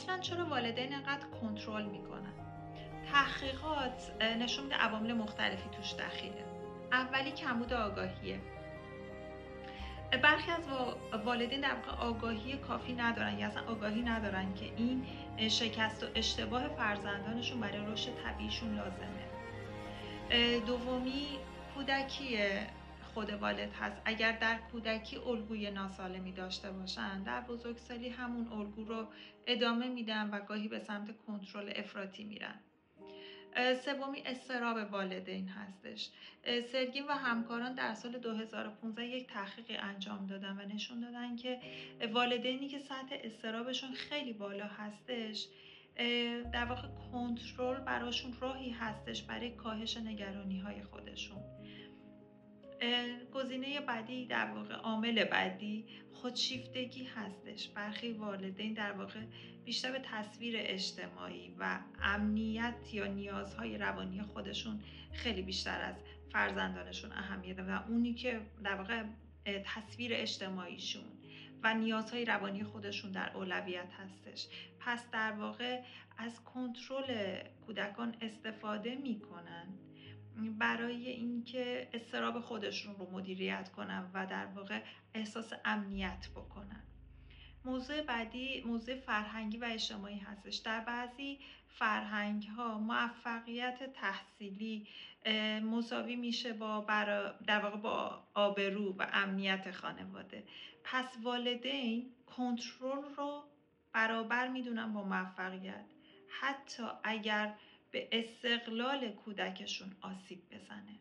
اصلا چرا والدین انقدر کنترل میکنن؟ تحقیقات نشون میده عوامل مختلفی توش دخیله. اولی کمبود آگاهیه. برخی از والدین در واقع آگاهی کافی ندارن یا اصلا آگاهی ندارن که این شکست و اشتباه فرزندانشون برای رشد طبیعیشون لازمه. دومی کودکی خود والد هست. اگر در کودکی الگوی ناسالمی داشته باشن، در بزرگسالی همون الگو رو ادامه میدن و گاهی به سمت کنترل افراطی میرن. سومی اضطراب والدین هستش. سرگین و همکاران در سال 2015 یک تحقیقی انجام دادن و نشون دادن که والدینی که سطح اضطرابشون خیلی بالا هستش، در واقع کنترل براشون راهی هستش برای کاهش نگرانی‌های خودشون. گزینه بعدی، در واقع عامل بعدی، خودشیفتگی هستش. برخی والدین در واقع بیشتر به تصویر اجتماعی و امنیت یا نیازهای روانی خودشون خیلی بیشتر از فرزندانشون اهمیت دادن و اونی که در واقع تصویر اجتماعیشون و نیازهای روانی خودشون در اولویت هستش. پس در واقع از کنترل کودکان استفاده میکنن برای اینکه اضطراب خودشون رو مدیریت کنن و در واقع احساس امنیت بکنن. موضوع بعدی موضوع فرهنگی و اجتماعی هستش. در بعضی فرهنگ‌ها موفقیت تحصیلی مساوی میشه با در واقع با آبرو و امنیت خانواده. پس والدین کنترل رو برابر میدونن با موفقیت، حتی اگر به استقلال کودکشون آسیب بزنه.